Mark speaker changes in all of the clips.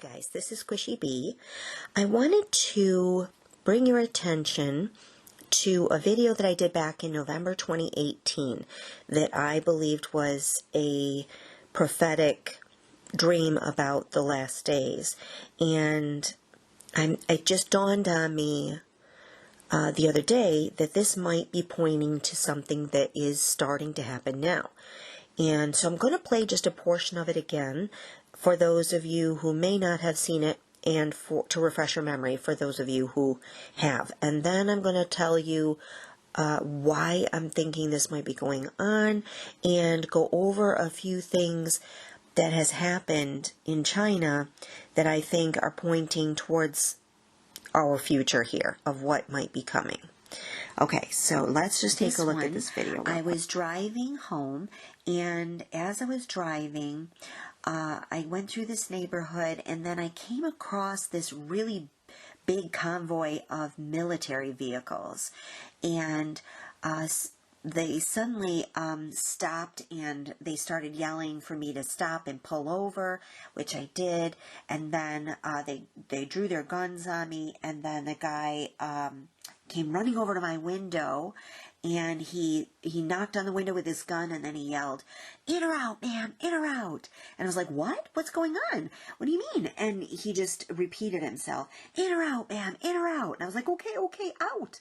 Speaker 1: Hi guys, this is Squishy Bee. I wanted to bring your attention to a video that I did back in November 2018 that I believed was a prophetic dream about the last days. And it just dawned on me the other day that this might be pointing to something that is starting to happen now. And so I'm going to play just a portion of it again for those of you who may not have seen it, and to refresh your memory for those of you who have. And then I'm going to tell you why I'm thinking this might be going on, and go over a few things that has happened in China that I think are pointing towards our future here of what might be coming. Okay, so let's just take a look at this video. I was driving home, and as I was driving, I went through this neighborhood, and then I came across this really big convoy of military vehicles, and they suddenly stopped, and they started yelling for me to stop and pull over, which I did, and then they drew their guns on me, and then the guy came running over to my window, and he knocked on the window with his gun, and then he yelled, "In or out, ma'am, in or out?" And I was like, "What? What's going on? What do you mean?" And he just repeated himself, "In or out, ma'am, in or out?" And I was like, okay, out,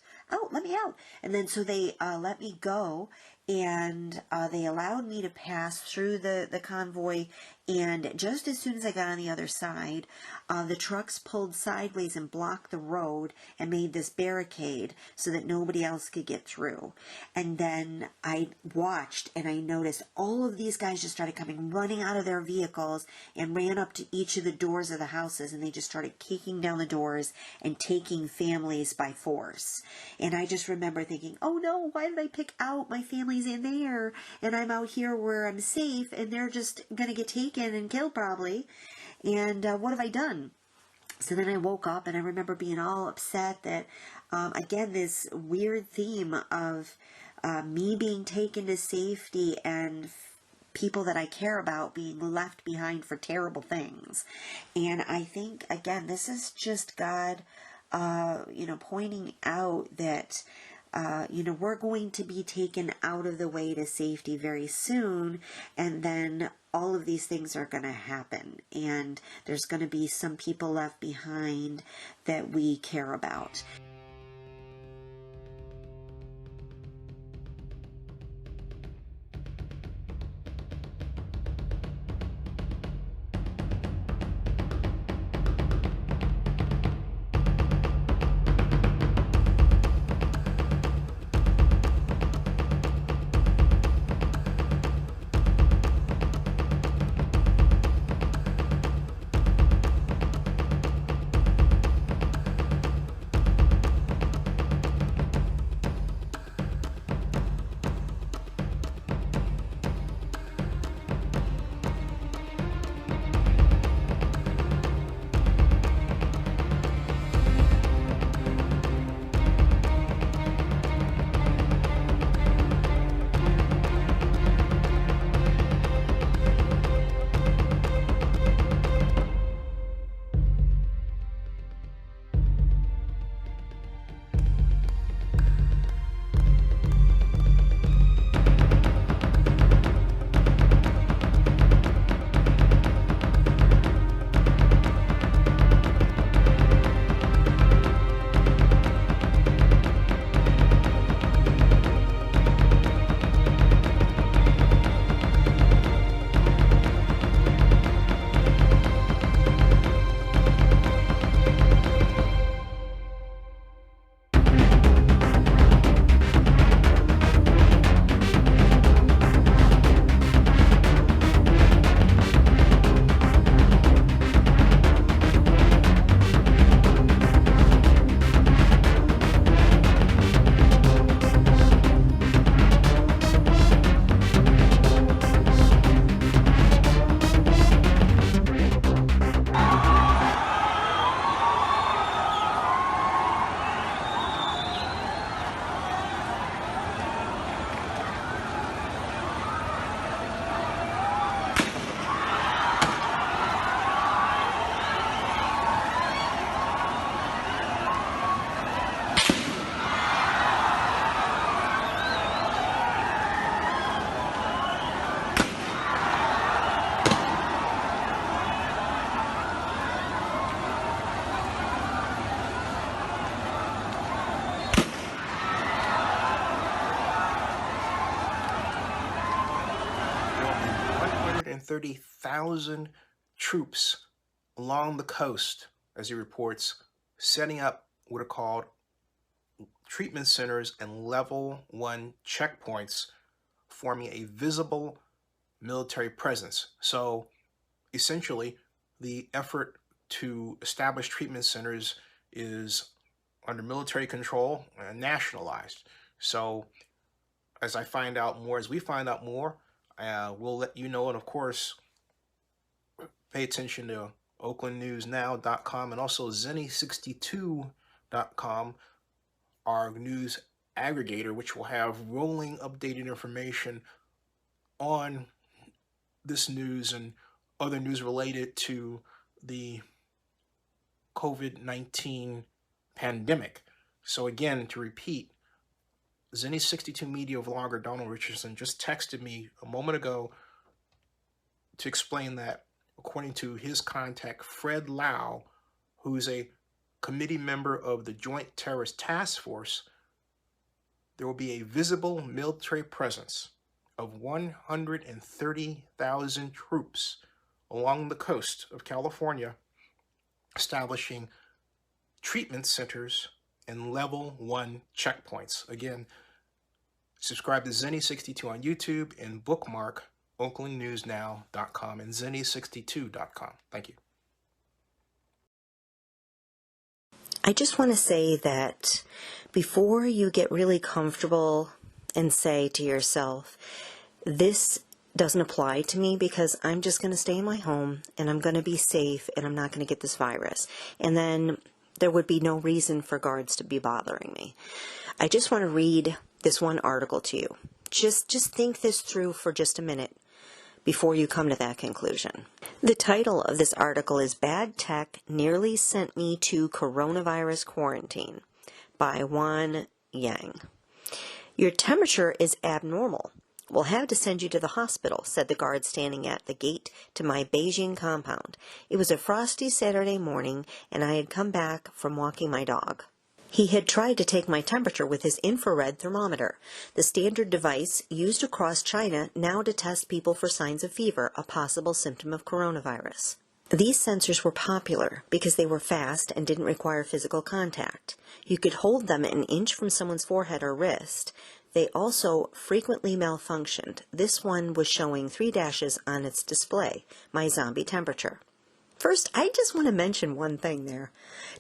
Speaker 1: let me out. And then so they let me go, and they allowed me to pass through the convoy, and just as soon as I got on the other side, the trucks pulled sideways and blocked the road and made this barricade so that nobody else could get through. And then I watched, and I noticed all of these guys just started coming running out of their vehicles and ran up to each of the doors of the houses, and they just started kicking down the doors and taking families by force. And I just remember thinking, oh no, why did I pick out my family's in there, and I'm out here where I'm safe, and they're just going to get taken and killed probably, and what have I done? So then I woke up, and I remember being all upset that, again, this weird theme of me being taken to safety and people that I care about being left behind for terrible things. And I think, again, this is just God, pointing out that, we're going to be taken out of the way to safety very soon, and then all of these things are going to happen, and there's going to be some people left behind that we care about.
Speaker 2: 130,000 troops along the coast, as he reports, setting up what are called treatment centers and level 1 checkpoints, forming a visible military presence. So essentially, the effort to establish treatment centers is under military control and nationalized. So as I find out more, as we find out more, we'll let you know. And of course, pay attention to oaklandnewsnow.com and also zenny62.com, our news aggregator, which will have rolling updated information on this news and other news related to the COVID-19 pandemic. So again, to repeat, Zenny62 Media vlogger Donald Richardson just texted me a moment ago to explain that, according to his contact, Fred Lau, who's a committee member of the Joint Terrorist Task Force, there will be a visible military presence of 130,000 troops along the coast of California, establishing treatment centers and level 1 checkpoints. Again, subscribe to Zenny62 on YouTube and bookmark oaklandnewsnow.com and zenny62.com. Thank you.
Speaker 1: I just want to say that before you get really comfortable and say to yourself, this doesn't apply to me because I'm just going to stay in my home and I'm going to be safe and I'm not going to get this virus, and then there would be no reason for guards to be bothering me. I just want to read this one article to you. Just think this through for just a minute before you come to that conclusion. The title of this article is Bad Tech Nearly Sent Me to Coronavirus Quarantine by Wan Yang. Your temperature is abnormal. We'll have to send you to the hospital, said the guard standing at the gate to my Beijing compound. It was a frosty Saturday morning, and I had come back from walking my dog. He had tried to take my temperature with his infrared thermometer, the standard device used across China now to test people for signs of fever, a possible symptom of coronavirus. These sensors were popular because they were fast and didn't require physical contact. You could hold them an inch from someone's forehead or wrist. They also frequently malfunctioned. This one was showing 3 dashes on its display, my zombie temperature. First, I just want to mention one thing there.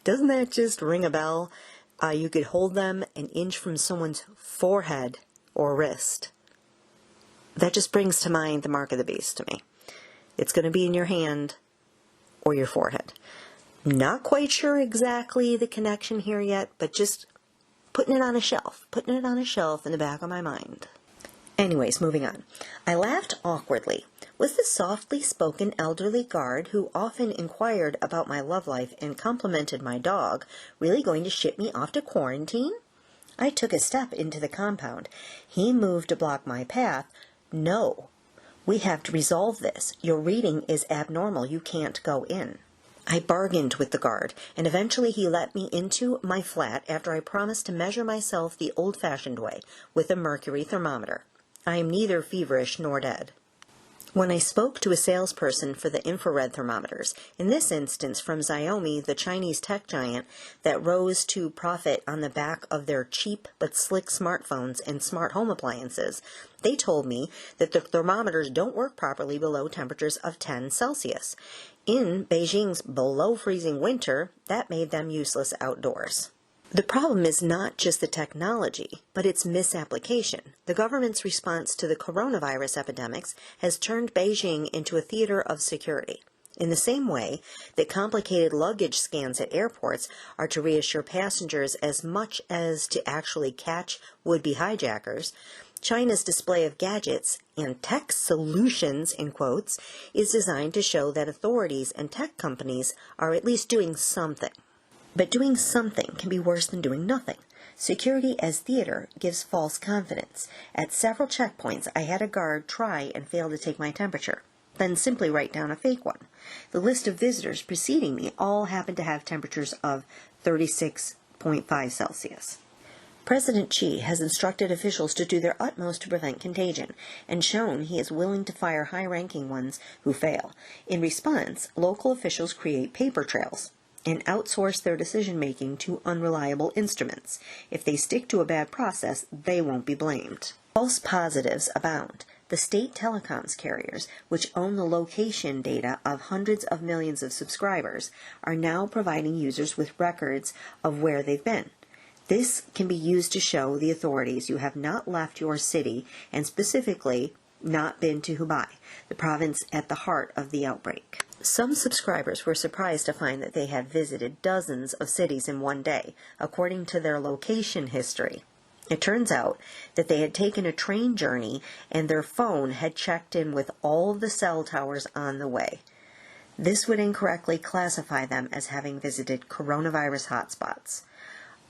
Speaker 1: Doesn't that just ring a bell? You could hold them an inch from someone's forehead or wrist. That just brings to mind the mark of the beast to me. It's going to be in your hand or your forehead. Not quite sure exactly the connection here yet, but just putting it on a shelf in the back of my mind. Anyways, moving on. I laughed awkwardly. Was the softly spoken elderly guard, who often inquired about my love life and complimented my dog, really going to ship me off to quarantine? I took a step into the compound. He moved to block my path. No, we have to resolve this. Your reading is abnormal. You can't go in. I bargained with the guard, and eventually he let me into my flat after I promised to measure myself the old-fashioned way, with a mercury thermometer. I am neither feverish nor dead. When I spoke to a salesperson for the infrared thermometers, in this instance from Xiaomi, the Chinese tech giant that rose to profit on the back of their cheap but slick smartphones and smart home appliances, they told me that the thermometers don't work properly below temperatures of 10 Celsius. In Beijing's below-freezing winter, that made them useless outdoors. The problem is not just the technology, but its misapplication. The government's response to the coronavirus epidemics has turned Beijing into a theater of security. In the same way that complicated luggage scans at airports are to reassure passengers as much as to actually catch would-be hijackers, China's display of gadgets and tech solutions, in quotes, is designed to show that authorities and tech companies are at least doing something. But doing something can be worse than doing nothing. Security as theater gives false confidence. At several checkpoints, I had a guard try and fail to take my temperature, then simply write down a fake one. The list of visitors preceding me all happened to have temperatures of 36.5 Celsius. President Xi has instructed officials to do their utmost to prevent contagion, and shown he is willing to fire high-ranking ones who fail. In response, local officials create paper trails and outsource their decision-making to unreliable instruments. If they stick to a bad process, they won't be blamed. False positives abound. The state telecoms carriers, which own the location data of hundreds of millions of subscribers, are now providing users with records of where they've been. This can be used to show the authorities you have not left your city, and specifically not been to Hubei, the province at the heart of the outbreak. Some subscribers were surprised to find that they had visited dozens of cities in one day, according to their location history. It turns out that they had taken a train journey and their phone had checked in with all of the cell towers on the way. This would incorrectly classify them as having visited coronavirus hotspots.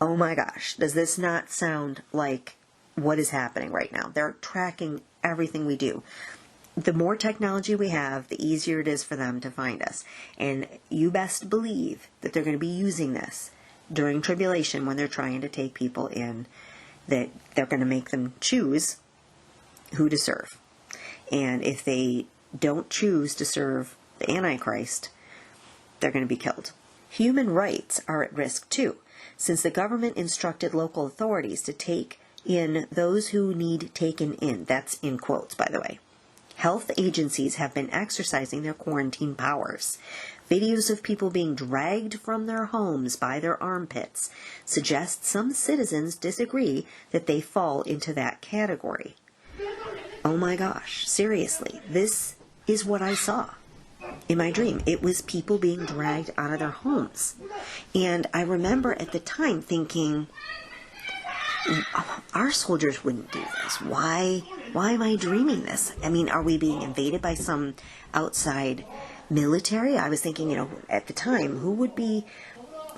Speaker 1: Oh my gosh, does this not sound like what is happening right now? They're tracking everything we do. The more technology we have, the easier it is for them to find us. And you best believe that they're going to be using this during tribulation when they're trying to take people in, that they're going to make them choose who to serve. And if they don't choose to serve the Antichrist, they're going to be killed. Human rights are at risk too, since the government instructed local authorities to take in those who need taken in. That's in quotes, by the way. Health agencies have been exercising their quarantine powers. Videos of people being dragged from their homes by their armpits suggest some citizens disagree that they fall into that category. Oh my gosh, seriously, this is what I saw in my dream. It was people being dragged out of their homes. And I remember at the time thinking, our soldiers wouldn't do this. Why am I dreaming this? I mean, are we being invaded by some outside military? I was thinking, at the time, who would be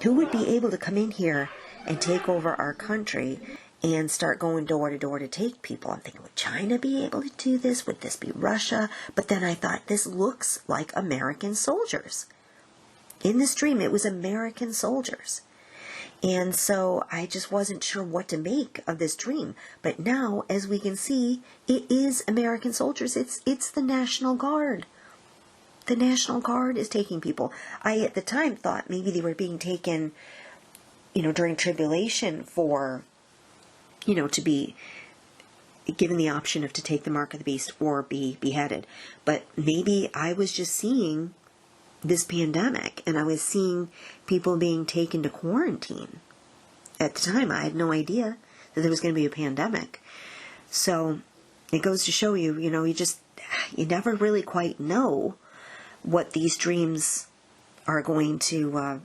Speaker 1: able to come in here and take over our country and start going door to door to take people? I'm thinking, would China be able to do this? Would this be Russia? But then I thought, this looks like American soldiers. In this dream, it was American soldiers. And so I just wasn't sure what to make of this dream. But now, as we can see, it is American soldiers. It's the National Guard. The National Guard is taking people. I, at the time, thought maybe they were being taken, during tribulation for, to be given the option of to take the mark of the beast or be beheaded. But maybe I was just seeing this pandemic, and I was seeing people being taken to quarantine. At the time, I had no idea that there was going to be a pandemic. So it goes to show you, you never really quite know what these dreams are going to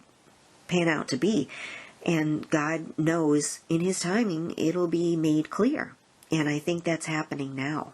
Speaker 1: pan out to be. And God knows in His timing it'll be made clear. And I think that's happening now.